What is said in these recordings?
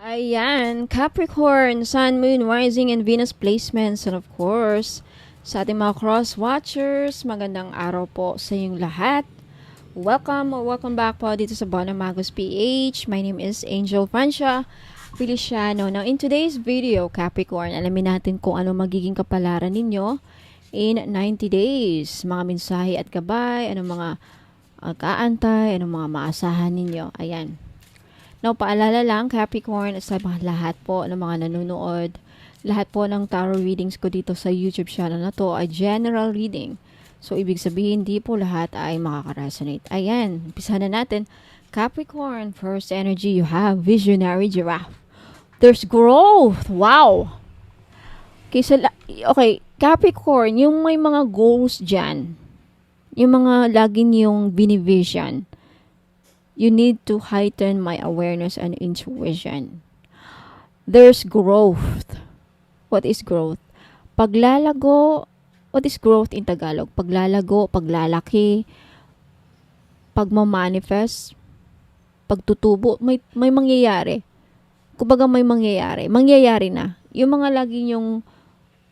Ayan, Capricorn, Sun, Moon, Rising, and Venus placements. And of course, sa ating mga cross-watchers, magandang araw po sa inyong lahat. Welcome or welcome back po dito sa Bona Magos PH. My name is Angel Francia Feliciano. Now, in today's video, Capricorn, alamin natin kung ano magiging kapalaran ninyo in 90 days. Mga mensahe at gabay, anong mga kaantay, anong mga maasahan ninyo. Ayan. Now, paalala lang, Capricorn, sa mga lahat po ng mga nanonood, lahat po ng tarot readings ko dito sa YouTube channel na to ay general reading. So, ibig sabihin, di po lahat ay makaka-resonate. Ayan, umpisa na natin. Capricorn, first energy, you have Visionary Giraffe. There's growth! Wow! Okay, Capricorn, yung may mga goals dyan, yung mga lagi niyong binivision, you need to heighten my awareness and intuition. There's growth. What is growth? Paglalago. What is growth in Tagalog? Paglalago, paglalaki, pagmamanifest, pagtutubo. May mangyayari. Kumbaga may mangyayari. Mangyayari na. Yung mga lagi yung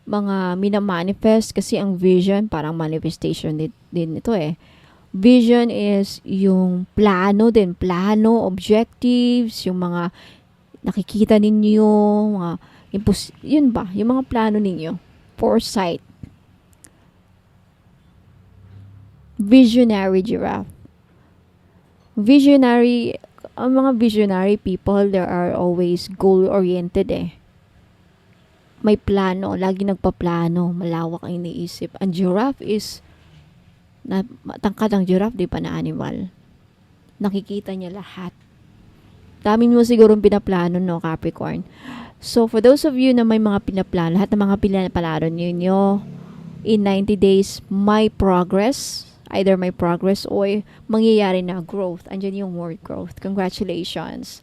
mga minamanifest, kasi ang vision, parang manifestation din ito eh. Vision is yung plano din. Plano, objectives, yung mga nakikita ninyo, mga yun ba? Yung mga plano ninyo. Foresight. Visionary Giraffe. Visionary, ang mga visionary people, they are always goal-oriented eh. May plano, lagi nagpaplano, malawak ang iniisip. Ang giraffe is tangkad ang giraffe, di ba, na animal. Nakikita niya lahat. Dami mo sigurong pinaplano, no, Capricorn. So, for those of you na may mga pinaplano, lahat ng mga pinaplano ninyo, in 90 days, may progress. Either may progress or mangyayari na growth. Andyan yung word growth. Congratulations.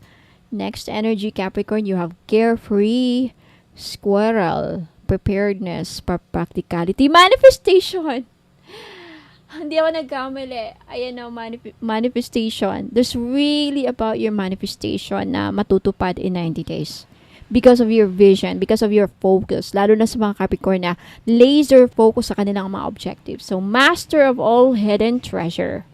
Next energy, Capricorn, you have carefree, squirrel, preparedness, practicality, manifestation. Hindi ako nagkamali. Ayan o, manifestation. There's really about your manifestation na matutupad in 90 days. Because of your vision, because of your focus. Lalo na sa mga Capricorn na laser focus sa kanilang mga objectives. So, master of all hidden treasure.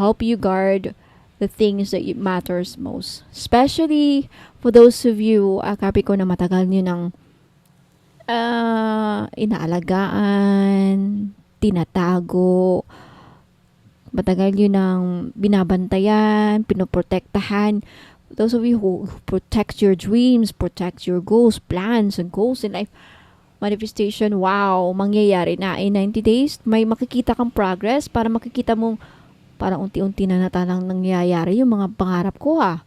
Help you guard the things that matters most. Especially for those of you, Capricorn, na matagal nyo ng inaalagaan, tinatago, matagal yun ng binabantayan, pinoprotektahan. Those of you who protect your dreams, protect your goals, plans, and goals in life, manifestation, wow, mangyayari na. In 90 days, may makikita kang progress para makikita mong parang unti-unti na natanang nangyayari yung mga pangarap ko ha.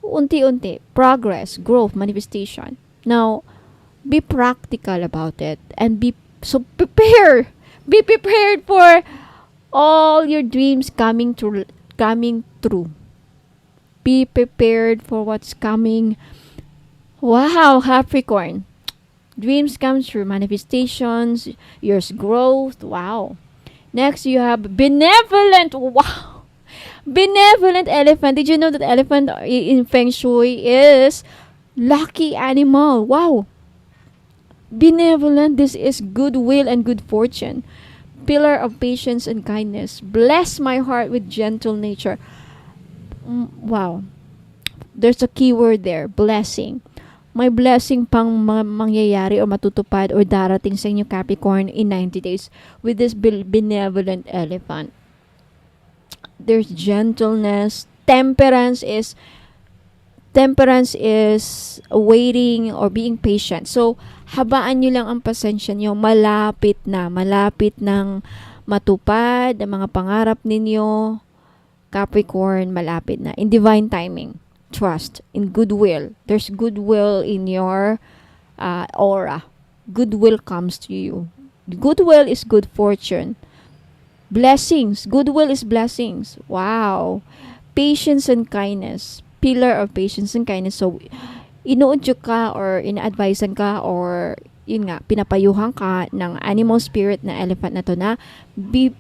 Unti-unti, progress, growth, manifestation. Now, be practical about it and so prepare. Be prepared for all your dreams coming true. Be prepared for what's coming. Wow, Capricorn. Dreams come true. Manifestations. Yours growth. Wow. Next, you have benevolent. Wow. Benevolent elephant. Did you know that elephant in Feng Shui is lucky animal? Wow. Benevolent, this is goodwill and good fortune. Pillar of patience and kindness. Bless my heart with gentle nature. Wow. There's a key word there. Blessing. May blessing pang mangyayari o matutupad or darating sa inyo, Capricorn, in 90 days with this benevolent elephant. There's gentleness. Temperance is waiting or being patient. So, habaan nyo lang ang pasensya nyo. Malapit ng matupad ang mga pangarap ninyo. Capricorn, malapit na. In divine timing, trust, in goodwill. There's goodwill in your aura. Goodwill comes to you. Goodwill is good fortune. Blessings. Goodwill is blessings. Wow. Patience and kindness. Pillar of patience and kindness. So, inuudyo ka or ina-advisean ka or yun nga, pinapayuhan ka ng animal spirit na elephant na to na be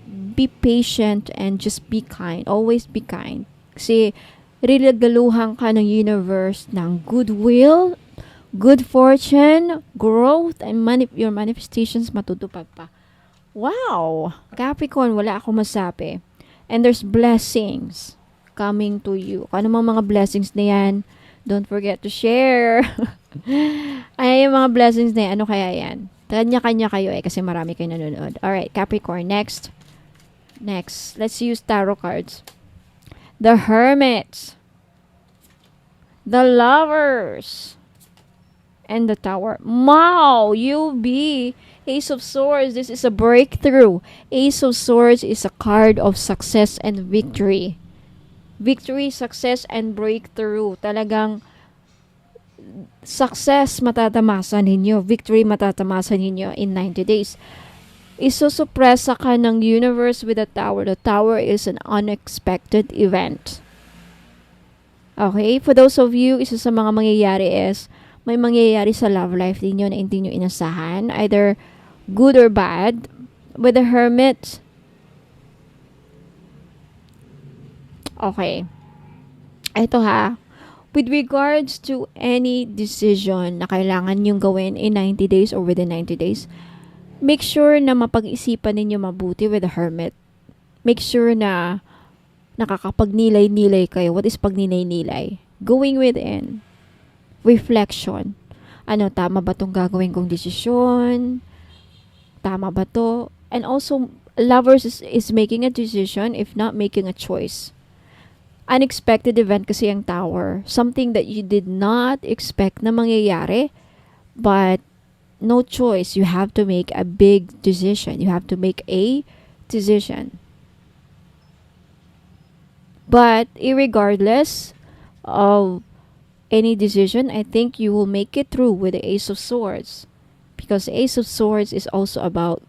patient and just be kind. Always be kind. Kasi Rilagaluhan ka ng universe ng goodwill, good fortune, growth, and your manifestations matutupad pa. Wow! Capricorn, wala ako masabi. And there's blessings coming to you. Kung ano mga blessings na yan, don't forget to share. Ay, yung mga blessings na yan, ano kaya yan? Kanya-kanya kayo kasi marami kayo nanonood. Alright, Capricorn, next. Next, let's use tarot cards. The Hermit, the Lovers, and the Tower. Wow, UB, Ace of Swords, this is a breakthrough. Ace of Swords is a card of success and victory. Victory, success, and breakthrough. Talagang success matatamasan ninyo. Victory matatamasan ninyo in 90 days. Isusupresa ka ng universe with the Tower. The Tower is an unexpected event. Okay? For those of you, isa sa mga mangyayari is, may mangyayari sa love life ninyo na hindi nyo inasahan. Either good or bad. With the Hermit, okay. Ito ha. With regards to any decision na kailangan nyong gawin in 90 days or within 90 days, make sure na mapag-isipan ninyo mabuti with the Hermit. Make sure na nakakapagnilay-nilay kayo. What is pagnilay-nilay? Going within. Reflection. Ano, tama ba itong gagawin kong desisyon? Tama ba to? And also, lovers is making a decision if not making a choice. Unexpected event kasi ang Tower. Something that you did not expect na mangyayari, but no choice. You have to make a big decision. You have to make a decision. But irregardless of any decision, I think you will make it through with the Ace of Swords. Because Ace of Swords is also about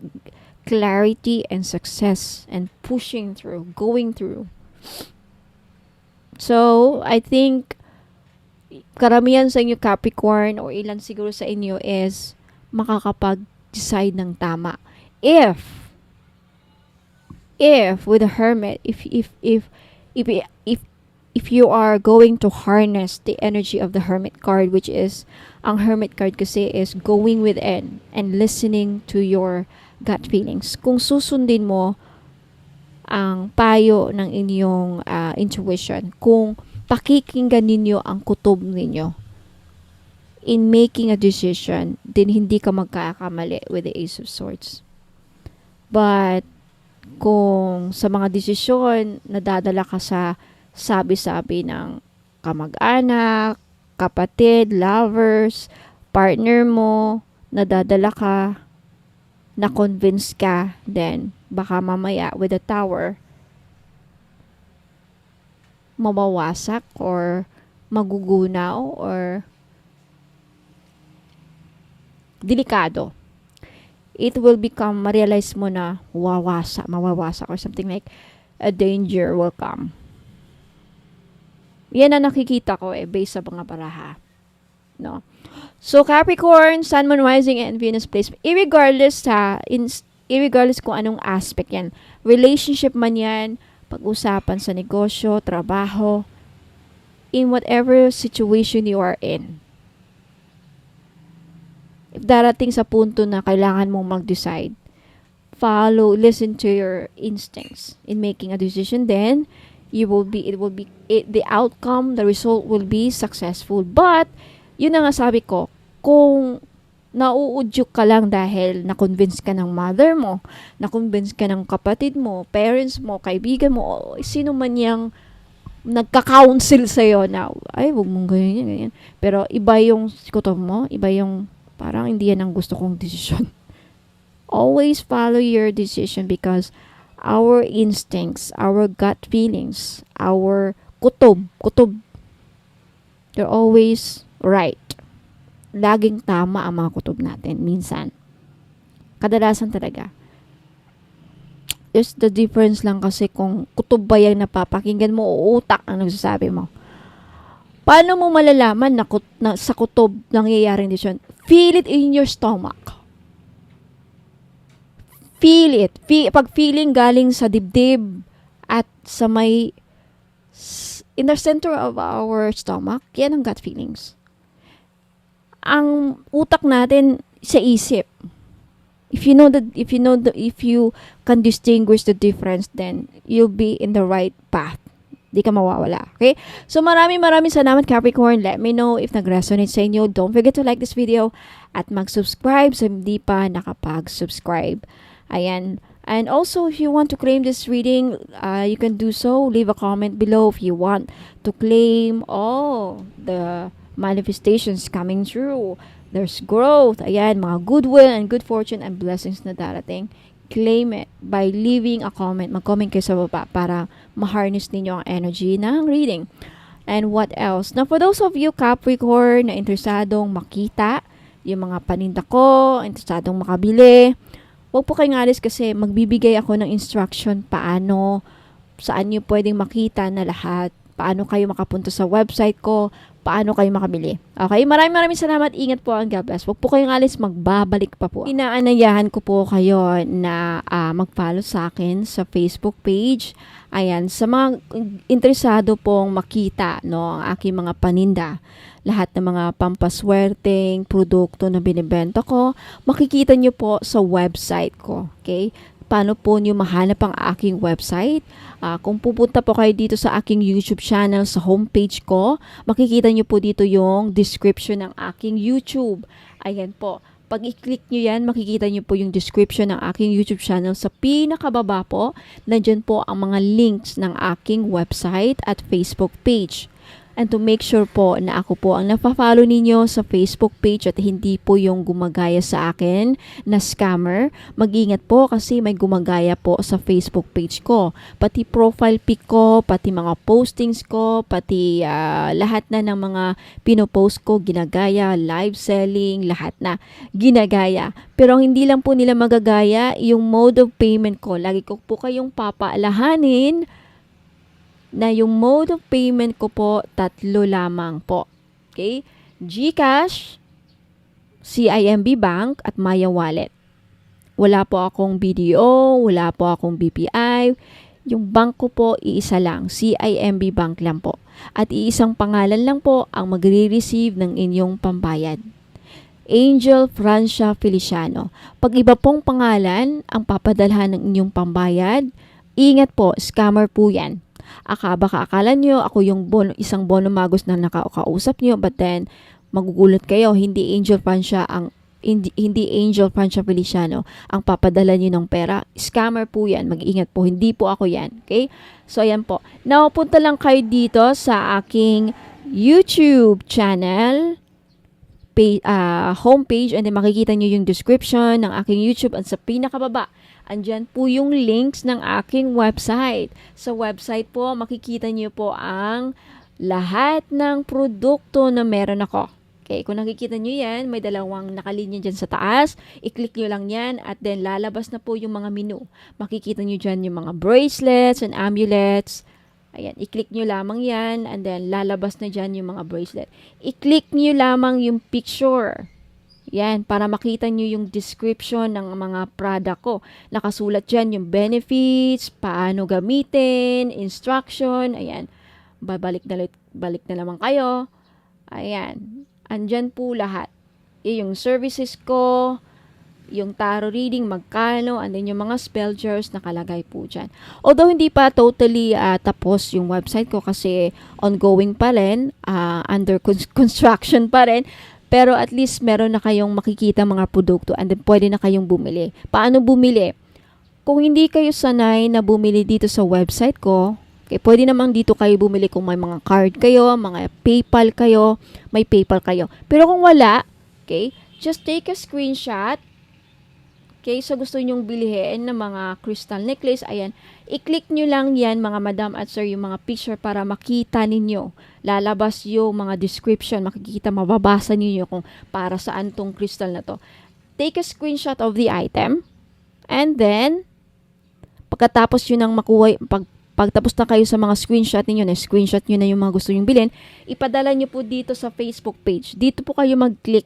clarity and success and pushing through, going through. So, I think karamihan sa inyo Capricorn or ilan siguro sa inyo is makakapag-decide ng tama. If with the Hermit, if you are going to harness the energy of the Hermit card, which is, ang Hermit card kasi is going within and listening to your gut feelings. Kung susundin mo ang payo ng inyong intuition, kung pakikinggan ninyo ang kutob ninyo in making a decision, then hindi ka magkakamali with the Ace of Swords. But kung sa mga desisyon nadadala ka sa sabi-sabi ng kamag-anak, kapatid, lovers, partner mo, nadadala ka, na-convince ka, then baka mamaya with the Tower, mabawasak or magugunaw or delikado. It will become, ma-realize mo na mawawasak or something like a danger will come. Yan ang nakikita ko based sa mga baraha. No? So, Capricorn, Sun, Moon, Rising, and Venus placement. Irregardless kung anong aspect yan. Relationship man yan, pag-usapan sa negosyo, trabaho, in whatever situation you are in. If darating sa punto na kailangan mong mag-decide, listen to your instincts in making a decision, then the outcome, the result will be successful. But, yun na nga sabi ko, kung nauudyok ka lang dahil na-convince ka ng mother mo, na-convince ka ng kapatid mo, parents mo, kaibigan mo, sino man yung nagka-counsel sa'yo na, ay, huwag mong ganyan. Pero iba yung kutob mo, iba yung parang hindi yan ang gusto kong desisyon. Always follow your decision because our instincts, our gut feelings, our kutob, they're always right. Laging tama ang mga kutob natin, minsan. Kadalasan talaga. There's the difference lang kasi kung kutob ba yung napapakinggan mo o utak ang nagsasabi mo. Paano mo malalaman na sa kutob nangyayaring desisyon? Feel it in your stomach. Feel it. Pag feeling galing sa dibdib at sa may in the center of our stomach, yan ang gut feelings. Ang utak natin sa isip. If you can distinguish the difference, then you'll be in the right path. Di ka mawawala. Okay? So maraming salamat, Capricorn. Let me know if nag-resonate sa inyo. Don't forget to like this video at mag-subscribe sa hindi pa nakapag-subscribe. Ayan. And also, if you want to claim this reading, you can do so. Leave a comment below if you want to claim all the manifestations coming true. There's growth. Ayan, mga goodwill and good fortune and blessings na darating. Claim it by leaving a comment. Mag-comment kayo sa baba para ma-harness ninyo ang energy ng reading. And what else? Now, for those of you Capricorn na interesadong makita yung mga paninda ko, interesadong makabili, huwag po kayong alis kasi magbibigay ako ng instruction paano, saan nyo pwedeng makita na lahat, paano kayo makapunta sa website ko, paano kayo makabili. Okay? Maraming salamat. Ingat po ang God bless. Huwag po kayong alis, magbabalik pa po. Inaanayahan ko po kayo na mag-follow sa akin sa Facebook page. Ayan, sa mga interesado pong makita ang aking mga paninda, lahat ng mga pampaswerteng produkto na binibenta ko, makikita nyo po sa website ko. Okay? Paano po nyo mahanap ang aking website? Kung pupunta po kayo dito sa aking YouTube channel, sa homepage ko, makikita nyo po dito yung description ng aking YouTube. Ayan po. Pag i-click nyo yan, makikita nyo po yung description ng aking YouTube channel. Sa pinakababa po, nandyan po ang mga links ng aking website at Facebook page. And to make sure po na ako po ang napafollow ninyo sa Facebook page at hindi po yung gumagaya sa akin na scammer, mag-ingat po kasi may gumagaya po sa Facebook page ko. Pati profile pic ko, pati mga postings ko, pati lahat na ng mga pinopost ko, ginagaya, live selling, lahat na ginagaya. Pero hindi lang po nila magagaya yung mode of payment ko. Lagi ko po kayong papaalahanin na yung mode of payment ko po, 3 lamang po. Okay? GCash, CIMB Bank, at Maya Wallet. Wala po akong BDO, wala po akong BPI. Yung bank ko po, iisa lang. CIMB Bank lang po. At iisang pangalan lang po ang magre-receive ng inyong pambayad. Angel Francia Feliciano. Pag iba pong pangalan ang papadalhan ng inyong pambayad, ingat po, scammer po yan. Baka akala nyo ako yung isang Bono Magos na nakakausap nyo, but then magugulat kayo, hindi Angel Francia Feliciano ang papadala nyo ng pera. Scammer po yan, mag-ingat po, hindi po ako yan. Okay? So ayan po, now punta lang kayo dito sa aking YouTube channel homepage, and then makikita nyo yung description ng aking YouTube, at sa pinakababa andyan po yung links ng aking website. Sa website po, makikita nyo po ang lahat ng produkto na meron ako. Okay, kung nakikita nyo yan, may dalawang nakalinya dyan sa taas. I-click nyo lang yan at then lalabas na po yung mga menu. Makikita nyo dyan yung mga bracelets and amulets. Ayan, i-click nyo lamang yan and then lalabas na dyan yung mga bracelet. I-click nyo lamang yung picture. Yan, para makita nyo yung description ng mga product ko. Nakasulat dyan yung benefits, paano gamitin, instruction, ayan. Balik na naman kayo. Ayan, andyan po lahat. Yung services ko, yung tarot reading, magkano, and then yung mga spell jars nakalagay po dyan. Although hindi pa totally tapos yung website ko kasi ongoing pa rin, under construction pa rin. Pero at least meron na kayong makikita mga produkto and then pwede na kayong bumili. Paano bumili? Kung hindi kayo sanay na bumili dito sa website ko, okay, pwede naman dito kayo bumili kung may mga card kayo, mga PayPal kayo, may PayPal kayo. Pero kung wala, okay, just take a screenshot. Okay, so gusto nyong bilhin ng mga crystal necklace, ayan, i-click nyo lang yan mga madam at sir, yung mga picture para makita ninyo. Lalabas yung mga description, makikita, mababasa ninyo kung para saan tong crystal na to. Take a screenshot of the item, and then, pagkatapos yun ang makuha, pagtapos na kayo sa mga screenshot ninyo, na-screenshot nyo na yung mga gusto nyong bilhin, ipadala nyo po dito sa Facebook page. Dito po kayo mag-click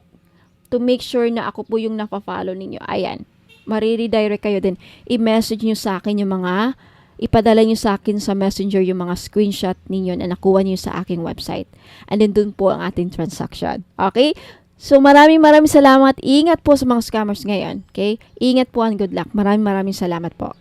to make sure na ako po yung napafollow ninyo. Ayan. Mariredirect kayo din. I-message nyo sa akin yung mga ipadala nyo sa akin sa messenger yung mga screenshot ninyo na nakuha nyo sa aking website. And then dun po ang ating transaction. Okay? So maraming salamat. Ingat po sa mga scammers ngayon. Okay? Ingat po and good luck. Maraming salamat po.